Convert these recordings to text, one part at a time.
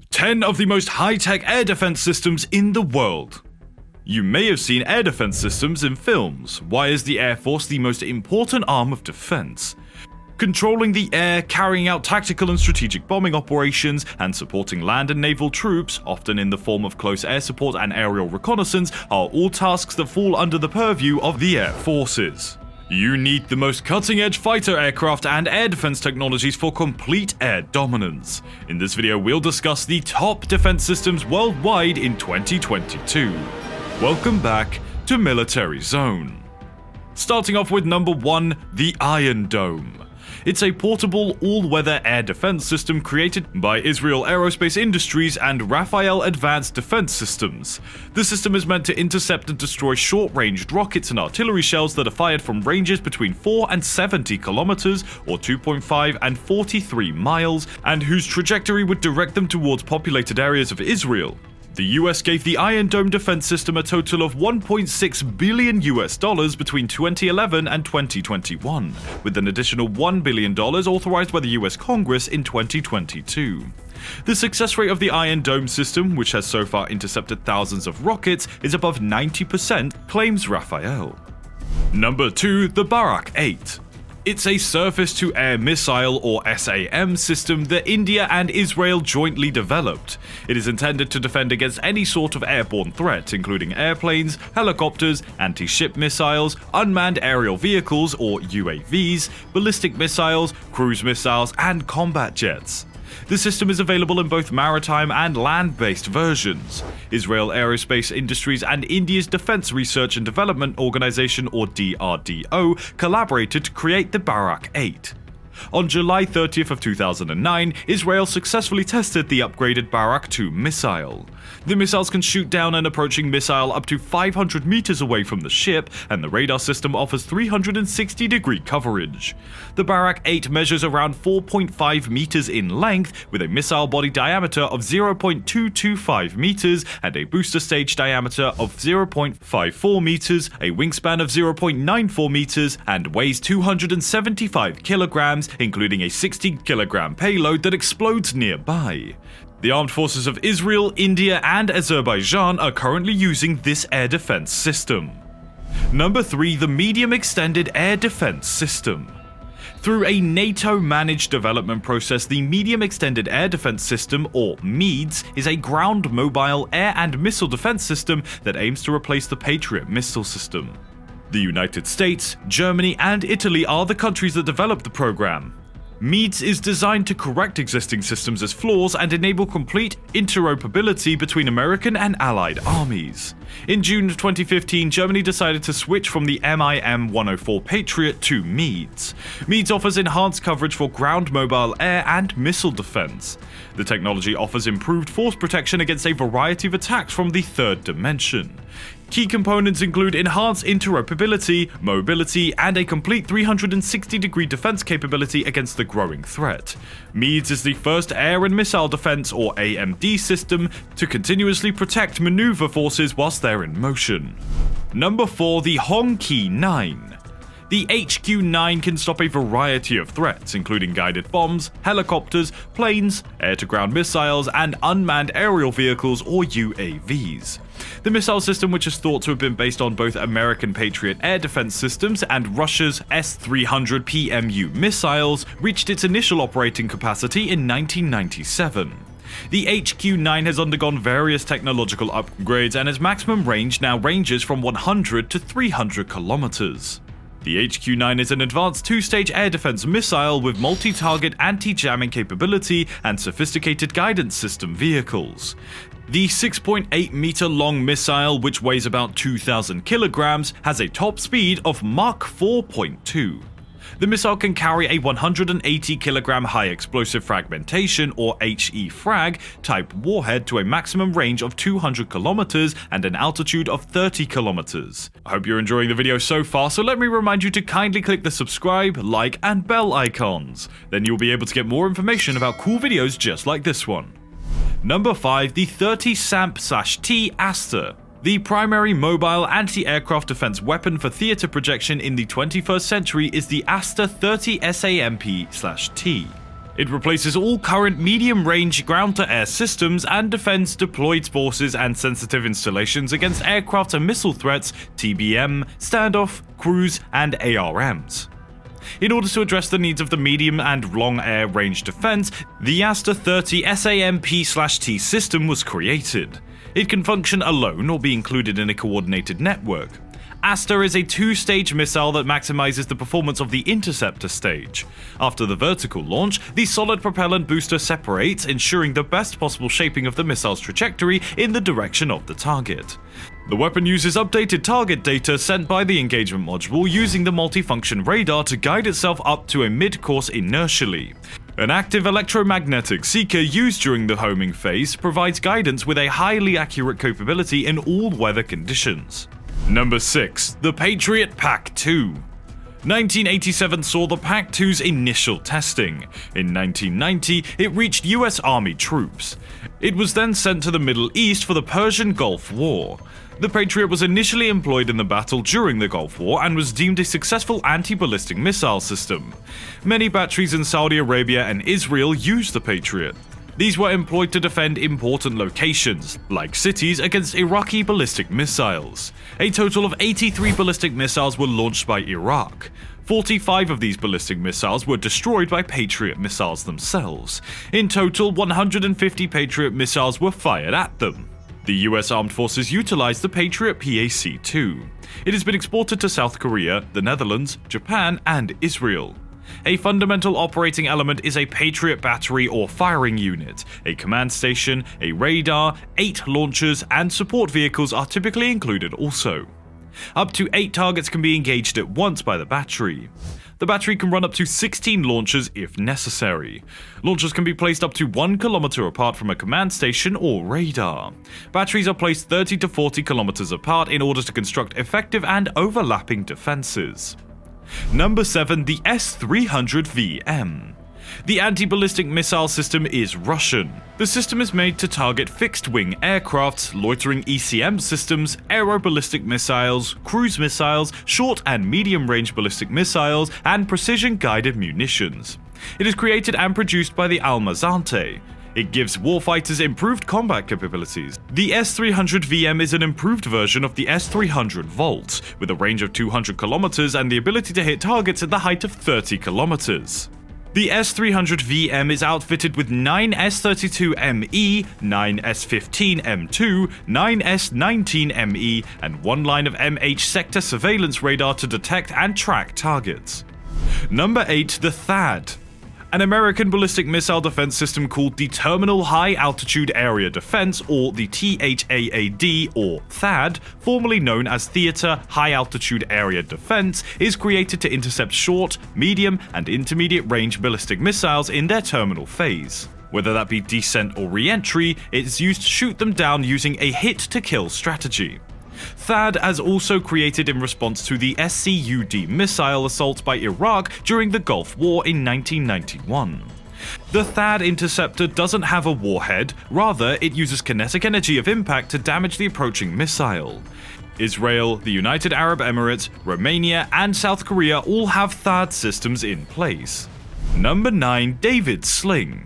10 of the most high-tech air defense systems in the world. You may have seen air defense systems in films. Why is the Air Force the most important arm of defense? Controlling the air, carrying out tactical and strategic bombing operations, and supporting land and naval troops, often in the form of close air support and aerial reconnaissance, are all tasks that fall under the purview of the Air Forces. You need the most cutting-edge fighter aircraft and air defense technologies for complete air dominance. In this video, we'll discuss the top defense systems worldwide in 2022. Welcome back to Military Zone. Starting off with number 1, the Iron Dome. It's a portable, all-weather air defense system created by Israel Aerospace Industries and Rafael Advanced Defense Systems. The system is meant to intercept and destroy short-ranged rockets and artillery shells that are fired from ranges between 4 and 70 kilometers, or 2.5 and 43 miles, and whose trajectory would direct them towards populated areas of Israel. The US gave the Iron Dome defense system a total of $1.6 billion between 2011 and 2021, with an additional $1 billion authorized by the US Congress in 2022. The success rate of the Iron Dome system, which has so far intercepted thousands of rockets, is above 90%, claims Rafael. Number 2, the Barak 8. It's a surface-to-air missile, or SAM, system that India and Israel jointly developed. It is intended to defend against any sort of airborne threat, including airplanes, helicopters, anti-ship missiles, unmanned aerial vehicles, or UAVs, ballistic missiles, cruise missiles, and combat jets. The system is available in both maritime and land-based versions. Israel Aerospace Industries and India's Defense Research and Development Organization, or DRDO, collaborated to create the Barak 8. On July 30th of 2009, Israel successfully tested the upgraded Barak 2 missile. The missiles can shoot down an approaching missile up to 500 meters away from the ship, and the radar system offers 360-degree coverage. The Barak 8 measures around 4.5 meters in length, with a missile body diameter of 0.225 meters and a booster stage diameter of 0.54 meters, a wingspan of 0.94 meters, and weighs 275 kilograms, including a 60-kilogram payload that explodes nearby. The armed forces of Israel, India, and Azerbaijan are currently using this air defense system. Number 3, the Medium Extended Air Defense System. Through a NATO-managed development process, the Medium Extended Air Defense System, or MEADS, is a ground mobile air and missile defense system that aims to replace the PATRIOT missile system. The United States, Germany, and Italy are the countries that developed the program. MEADS is designed to correct existing systems' flaws and enable complete interoperability between American and Allied armies. In June of 2015, Germany decided to switch from the MIM-104 Patriot to MEADS. MEADS offers enhanced coverage for ground mobile air and missile defense. The technology offers improved force protection against a variety of attacks from the third dimension. Key components include enhanced interoperability, mobility, and a complete 360-degree defense capability against the growing threat. MEADS is the first air and missile defense, or AMD, system to continuously protect maneuver forces whilst they're in motion. Number 4, the Hongqi 9. The HQ-9 can stop a variety of threats, including guided bombs, helicopters, planes, air-to-ground missiles, and unmanned aerial vehicles, or UAVs. The missile system, which is thought to have been based on both American Patriot air defense systems and Russia's S-300 PMU missiles, reached its initial operating capacity in 1997. The HQ-9 has undergone various technological upgrades, and its maximum range now ranges from 100 to 300 kilometers. The HQ-9 is an advanced two-stage air defense missile with multi-target anti-jamming capability and sophisticated guidance system vehicles. The 6.8-meter-long missile, which weighs about 2,000 kilograms, has a top speed of Mach 4.2. The missile can carry a 180-kilogram high-explosive fragmentation, or HE-frag, type warhead to a maximum range of 200 kilometers and an altitude of 30 kilometers. I hope you're enjoying the video so far, so let me remind you to kindly click the subscribe, like, and bell icons. Then you'll be able to get more information about cool videos just like this one. Number 5, the 30 SAMP/T ASTER. The primary mobile anti-aircraft defense weapon for theater projection in the 21st century is the ASTER 30 SAMP/T. It replaces all current medium-range ground-to-air systems and defends deployed forces and sensitive installations against aircraft and missile threats, TBM, standoff, cruise, and ARMs. In order to address the needs of the medium and long air range defense, the ASTER-30 SAMP/T system was created. It can function alone or be included in a coordinated network. ASTER is a two-stage missile that maximizes the performance of the interceptor stage. After the vertical launch, the solid propellant booster separates, ensuring the best possible shaping of the missile's trajectory in the direction of the target. The weapon uses updated target data sent by the engagement module using the multifunction radar to guide itself up to a mid-course inertially. An active electromagnetic seeker used during the homing phase provides guidance with a highly accurate capability in all weather conditions. Number 6. The Patriot PAC-2. 1987 saw the PAC-2's initial testing. In 1990, it reached US Army troops. It was then sent to the Middle East for the Persian Gulf War. The Patriot was initially employed in the battle during the Gulf War and was deemed a successful anti-ballistic missile system. Many batteries in Saudi Arabia and Israel used the Patriot. These were employed to defend important locations, like cities, against Iraqi ballistic missiles. A total of 83 ballistic missiles were launched by Iraq. 45 of these ballistic missiles were destroyed by Patriot missiles themselves. In total, 150 Patriot missiles were fired at them. The US Armed Forces utilized the Patriot PAC-2. It has been exported to South Korea, the Netherlands, Japan, and Israel. A fundamental operating element is a Patriot battery or firing unit. A command station, a radar, 8 launchers, and support vehicles are typically included also. Up to 8 targets can be engaged at once by the battery. The battery can run up to 16 launchers if necessary. Launchers can be placed up to 1 kilometer apart from a command station or radar. Batteries are placed 30 to 40 kilometers apart in order to construct effective and overlapping defenses. Number 7. The S-300VM. The anti-ballistic missile system is Russian. The system is made to target fixed-wing aircraft, loitering ECM systems, aeroballistic missiles, cruise missiles, short and medium-range ballistic missiles, and precision-guided munitions. It is created and produced by the ALMAZANTE. It gives warfighters improved combat capabilities. The S-300VM is an improved version of the S-300 Volt, with a range of 200 kilometers and the ability to hit targets at the height of 30 kilometers. The S-300VM is outfitted with 9 S-32ME, 9 S-15M2, 9 S-19ME, and 1 line of MH sector surveillance radar to detect and track targets. Number 8. The THAAD. An American ballistic missile defense system called the Terminal High Altitude Area Defense, or the THAAD, or THAAD, formerly known as Theater High Altitude Area Defense, is created to intercept short, medium, and intermediate range ballistic missiles in their terminal phase. Whether that be descent or re-entry, it is used to shoot them down using a hit-to-kill strategy. THAAD has also created in response to the SCUD missile assault by Iraq during the Gulf War in 1991. The THAAD interceptor doesn't have a warhead, rather it uses kinetic energy of impact to damage the approaching missile. Israel, the United Arab Emirates, Romania, and South Korea all have THAAD systems in place. Number 9. David's Sling.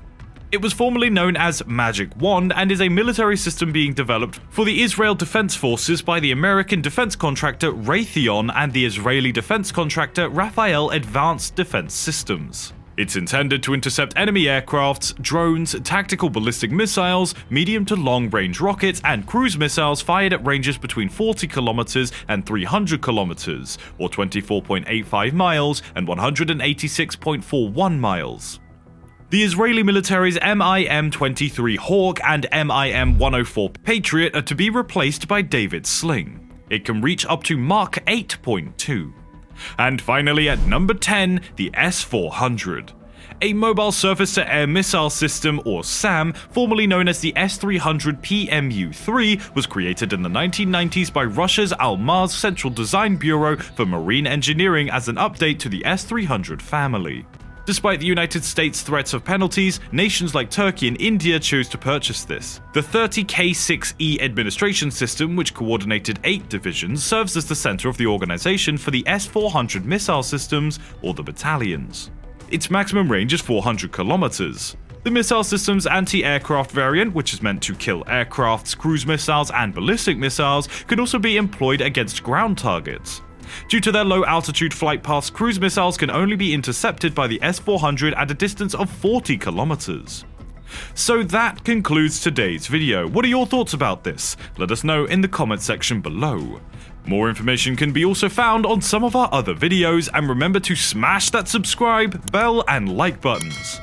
It was formerly known as Magic Wand and is a military system being developed for the Israel Defense Forces by the American defense contractor Raytheon and the Israeli defense contractor Rafael Advanced Defense Systems. It's intended to intercept enemy aircrafts, drones, tactical ballistic missiles, medium to long-range rockets, and cruise missiles fired at ranges between 40 kilometers and 300 kilometers, or 24.85 miles and 186.41 miles. The Israeli military's MIM-23 Hawk and MIM-104 Patriot are to be replaced by David's Sling. It can reach up to Mach 8.2. And finally at number 10, the S-400. A mobile surface-to-air missile system, or SAM, formerly known as the S-300 PMU-3, was created in the 1990s by Russia's ALMAZ Central Design Bureau for Marine Engineering as an update to the S-300 family. Despite the United States' threats of penalties, nations like Turkey and India chose to purchase this. The 30K6E administration system, which coordinated 8 divisions, serves as the center of the organization for the S-400 missile systems, or the battalions. Its maximum range is 400 kilometers. The missile system's anti-aircraft variant, which is meant to kill aircrafts, cruise missiles, and ballistic missiles, could also be employed against ground targets. Due to their low altitude flight paths, cruise missiles can only be intercepted by the S-400 at a distance of 40 kilometers. So that concludes today's video. What are your thoughts about this? Let us know in the comment section below. More information can be also found on some of our other videos, and remember to smash that subscribe, bell, and like buttons.